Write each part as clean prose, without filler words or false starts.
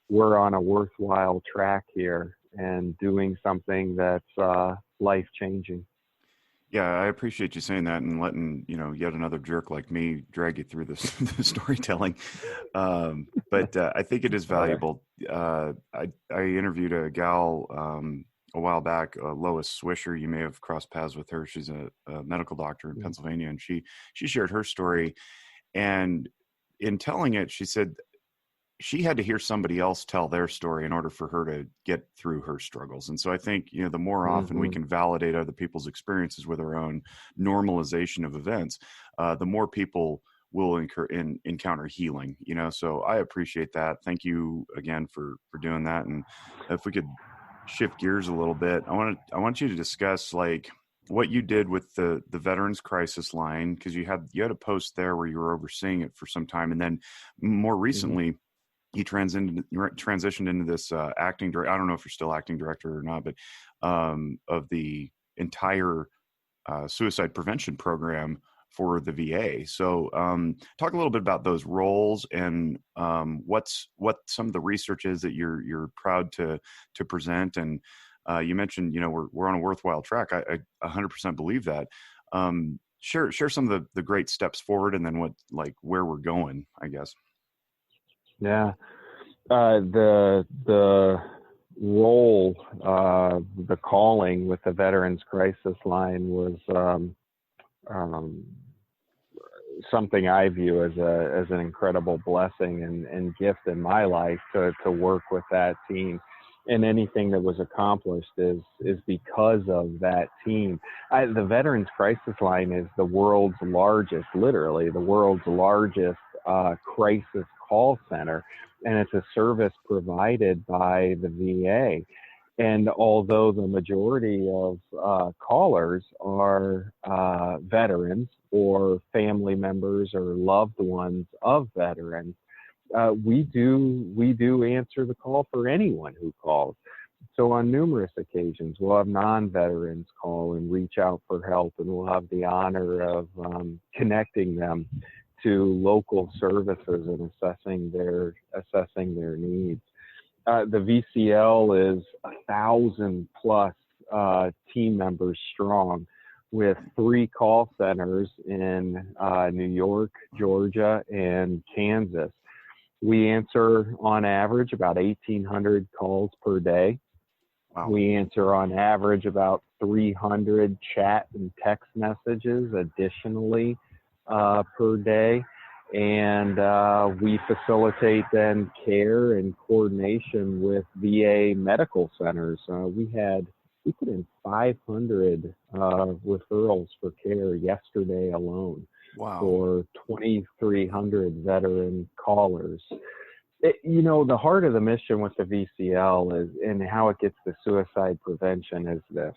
we're on a worthwhile track here and doing something that's life-changing. Yeah, I appreciate you saying that and letting, yet another jerk like me drag you through this the storytelling. But I think it is valuable. I interviewed a gal a while back, Lois Swisher. You may have crossed paths with her. She's a medical doctor in Pennsylvania, and she shared her story. And in telling it, she said she had to hear somebody else tell their story in order for her to get through her struggles. And so I think, the more often we can validate other people's experiences with our own normalization of events, the more people will encounter healing, so I appreciate that. Thank you again for doing that. And if we could shift gears a little bit, I want you to discuss like what you did with the Veterans Crisis Line, because you had a post there where you were overseeing it for some time. And then more recently, you transitioned into this acting director. I don't know if you're still acting director or not, but of the entire suicide prevention program for the VA. So talk a little bit about those roles and what some of the research is that you're proud to present. And you mentioned, we're on a worthwhile track. I 100% believe that. Share some of the great steps forward, and then where we're going, I guess. Yeah. The role, the calling with the Veterans Crisis Line was something I view as an incredible blessing and gift in my life to work with that team. And anything that was accomplished is because of that team. The Veterans Crisis Line is the world's largest, literally the world's largest crisis call center, and it's a service provided by the VA. And although the majority of callers are veterans or family members or loved ones of veterans, we do answer the call for anyone who calls. So on numerous occasions, we'll have non-veterans call and reach out for help, and we'll have the honor of connecting them to local services and assessing their needs. The VCL is 1,000 plus team members strong, with 3 call centers in New York, Georgia, and Kansas. We answer on average about 1,800 calls per day. Wow. We answer on average about 300 chat and text messages additionally per day. And we facilitate then care and coordination with VA medical centers. We put in 500 referrals for care yesterday alone. Wow. For 2,300 veteran callers. The heart of the mission with the VCL is, and how it gets to suicide prevention, is this.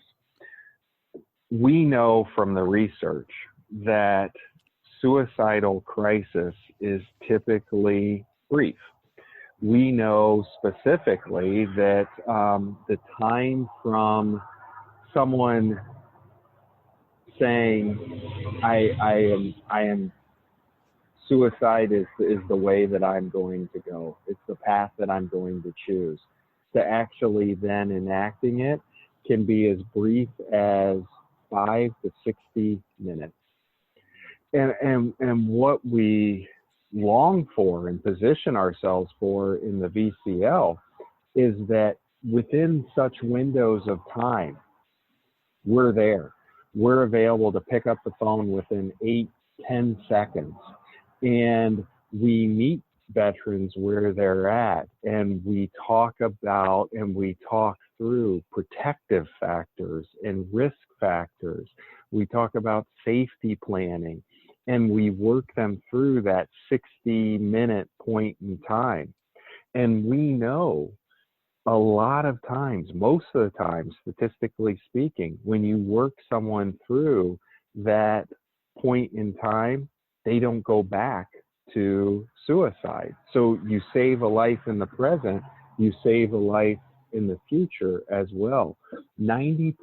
We know from the research that suicidal crisis is typically brief. We know specifically that the time from someone saying I am suicide is the way that I'm going to go, it's the path that I'm going to choose, to actually then enacting it can be as brief as 5 to 60 minutes. And what we long for and position ourselves for in the VCL is that within such windows of time, we're there. We're available to pick up the phone within 8-10 seconds. And we meet veterans where they're at, and we talk about and we talk through protective factors and risk factors. We talk about safety planning, and we work them through that 60-minute point in time. And we know a lot of times, most of the time, statistically speaking, when you work someone through that point in time, they don't go back to suicide. So you save a life in the present, you save a life in the future as well. 90%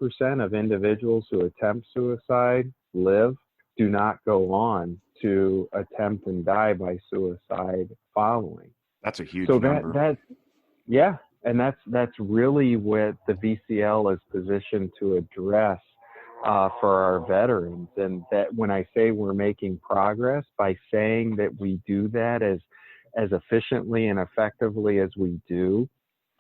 of individuals who attempt suicide live, do not go on to attempt and die by suicide following. That's a huge number. Yeah, and that's really what the VCL is positioned to address for our veterans. And that when I say we're making progress, by saying that we do that as efficiently and effectively as we do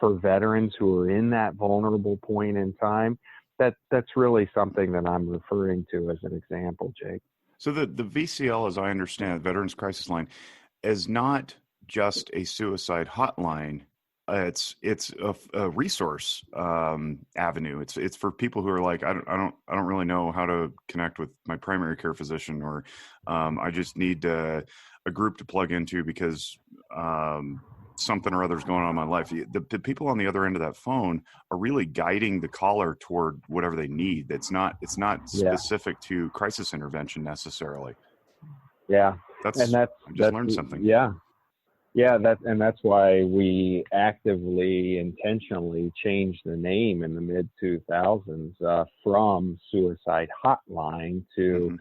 for veterans who are in that vulnerable point in time, that's really something that I'm referring to as an example, Jake. So the VCL, as I understand it, Veterans Crisis Line, is not just a suicide hotline. It's a resource avenue. It's for people who are like, I don't really know how to connect with my primary care physician, or I just need a group to plug into because something or other is going on in my life. The people on the other end of that phone are really guiding the caller toward whatever they need. It's not Yeah, specific to crisis intervention necessarily. yeah, I and just learned something. yeah. Yeah, that's why we actively, intentionally changed the name in the mid 2000s from Suicide Hotline to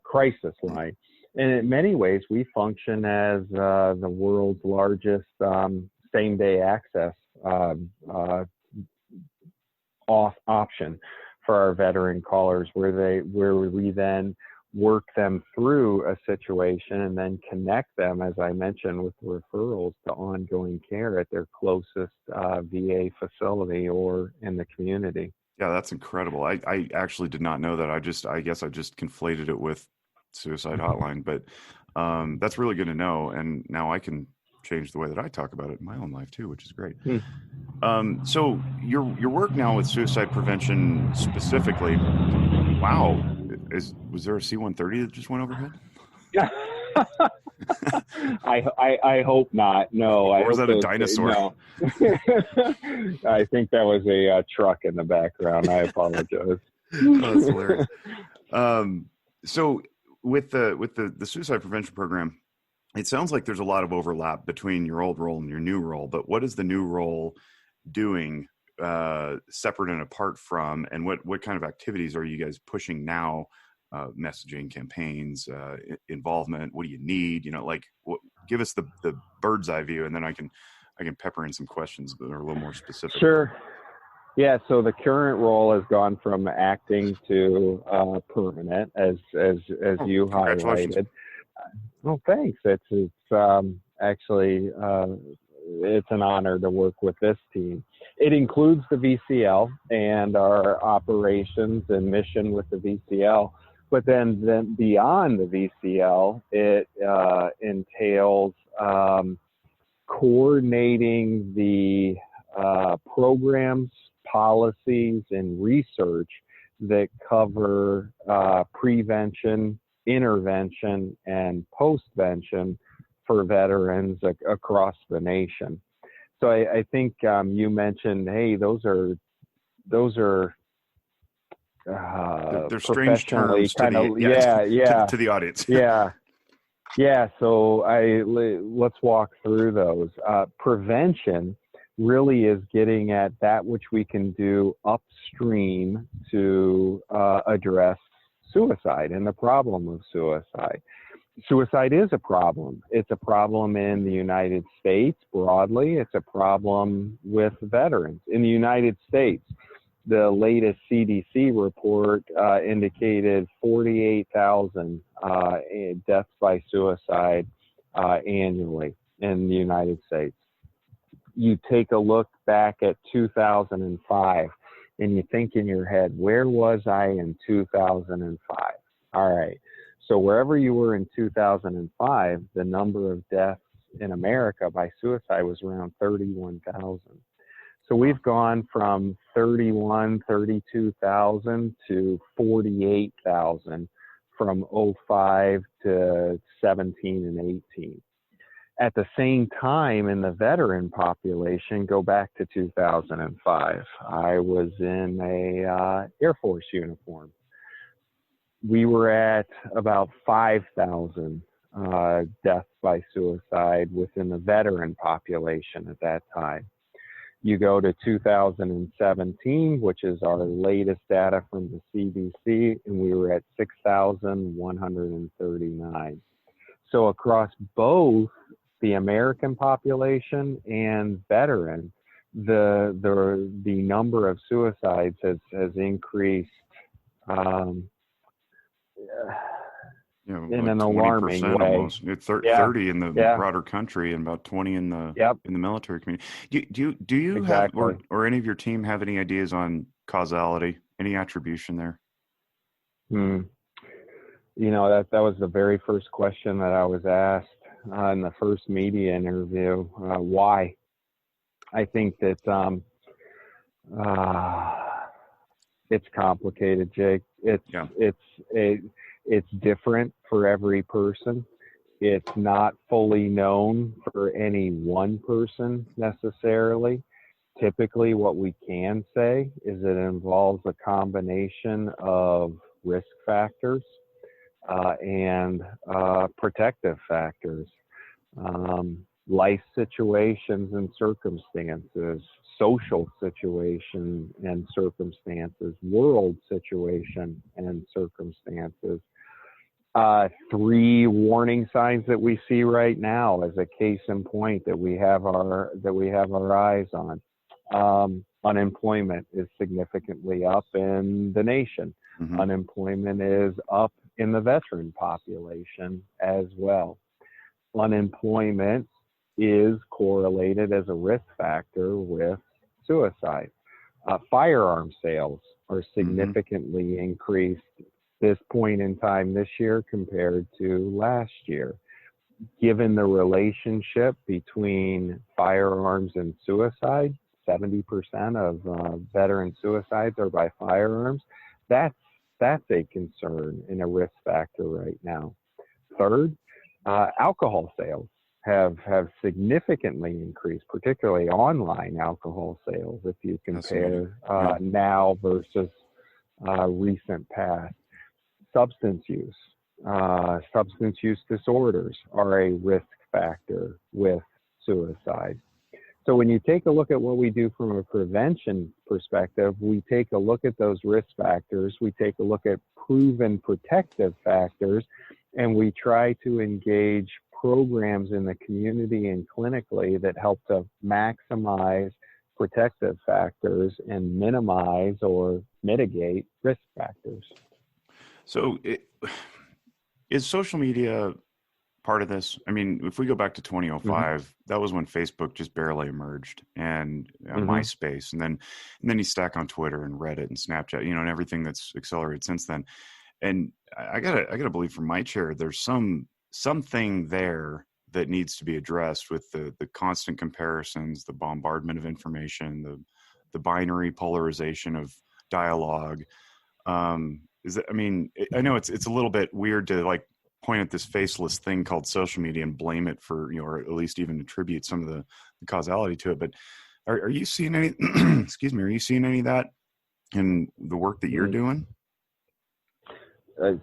Crisis Line. And in many ways, we function as the world's largest same-day access option for our veteran callers, where we then work them through a situation and then connect them, as I mentioned, with referrals to ongoing care at their closest VA facility or in the community. Yeah, that's incredible. I actually did not know that. I guess I just conflated it with Suicide Hotline, but that's really good to know. And now I can change the way that I talk about it in my own life too, which is great. So your work now with suicide prevention specifically, wow. Was there a C-130 that just went overhead? I hope not. No. Or was that a dinosaur? No. I think that was a truck in the background. I apologize. Oh, that's hilarious. So with the suicide prevention program, it sounds like there's a lot of overlap between your old role and your new role. But what is the new role doing separate and apart from, and what kind of activities are you guys pushing now? Messaging, campaigns, involvement. What do you need? Give us the bird's eye view, and then I can pepper in some questions that are a little more specific. Sure. Yeah. So the current role has gone from acting to permanent, as you highlighted. Well, thanks. It's actually it's an honor to work with this team. It includes the VCL and our operations and mission with the VCL. But then beyond the VCL, it entails coordinating the programs, policies, and research that cover prevention, intervention, and postvention for veterans across the nation. So I think you mentioned, hey, those are they're strange terms to the audience. Yeah. So let's walk through those. Prevention really is getting at that which we can do upstream to address suicide and the problem of suicide. Suicide is a problem. It's a problem in the United States broadly. It's a problem with veterans. In the United States, the latest CDC report indicated 48,000 deaths by suicide annually in the United States. You take a look back at 2005 and you think in your head, where was I in 2005? All right. So wherever you were in 2005, the number of deaths in America by suicide was around 31,000. So we've gone from 32,000 to 48,000 from 05 to 17 and 18. At the same time, in the veteran population, go back to 2005. I was in a Air Force uniform. We were at about 5,000 deaths by suicide within the veteran population at that time. You go to 2017, which is our latest data from the CDC, and we were at 6,139. So across both the American population and veteran, the number of suicides has increased in like an alarming 20% way. almost. It's Yeah, 30 in the yeah, broader country and about 20 in the yep, military community. Do you have exactly. or any of your team have any ideas on causality? Any attribution there? Hmm. That was the very first question that I was asked in the first media interview. Why? I think that uh, it's complicated, Jake. Yeah. It's different for every person. It's not fully known for any one person necessarily. Typically, what we can say is it involves a combination of risk factors and protective factors, life situations and circumstances, social situation and circumstances, world situation and circumstances. Three warning signs that we see right now as a case in point that we have our eyes on. Unemployment is significantly up in the nation. Mm-hmm. Unemployment is up in the veteran population as well. Unemployment is correlated as a risk factor with suicide. Firearm sales are significantly increased this point in time this year compared to last year. Given the relationship between firearms and suicide, 70% of veteran suicides are by firearms. That's a concern and a risk factor right now. Third, alcohol sales have significantly increased, particularly online alcohol sales, if you compare now versus recent past. Substance use disorders are a risk factor with suicide. So when you take a look at what we do from a prevention perspective, we take a look at those risk factors, we take a look at proven protective factors, and we try to engage programs in the community and clinically that help to maximize protective factors and minimize or mitigate risk factors. So is social media part of this? I mean, if we go back to 2005, that was when Facebook just barely emerged, and MySpace, and then you stack on Twitter and Reddit and Snapchat, and everything that's accelerated since then. And I gotta believe from my chair, there's something there that needs to be addressed with the constant comparisons, the bombardment of information, the binary polarization of dialogue. I mean, I know it's a little bit weird to like point at this faceless thing called social media and blame it for, or at least even attribute some of the causality to it. But are you seeing any, excuse me, are you seeing any of that in the work that you're doing?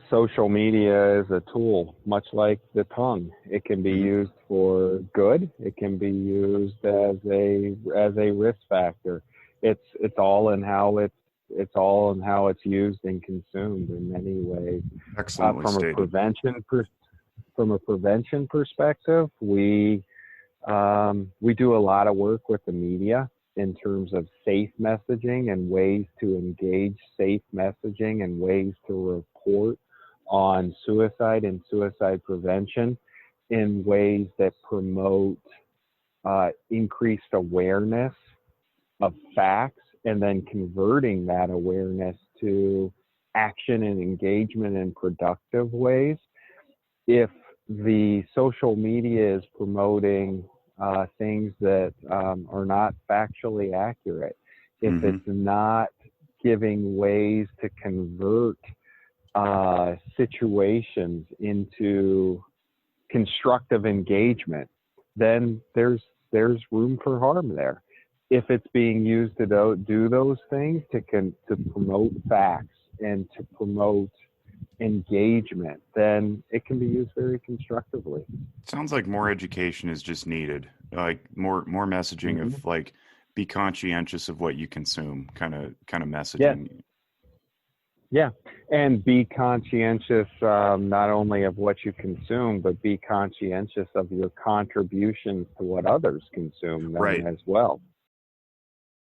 Social media is a tool, much like the tongue. It can be used for good. It can be used as a risk factor. It's all in how it's used and consumed in many ways. Excellently stated. From a prevention perspective, we do a lot of work with the media in terms of safe messaging and ways to engage safe messaging and ways to report on suicide and suicide prevention in ways that promote increased awareness of facts, and then converting that awareness to action and engagement in productive ways. If the social media is promoting things that are not factually accurate, if it's not giving ways to convert situations into constructive engagement, then there's room for harm there. If it's being used to do those things to promote facts and to promote engagement, then it can be used very constructively. Sounds like more education is just needed, like more messaging of like, be conscientious of what you consume, kind of messaging. Yeah, and be conscientious not only of what you consume, but be conscientious of your contributions to what others consume as well.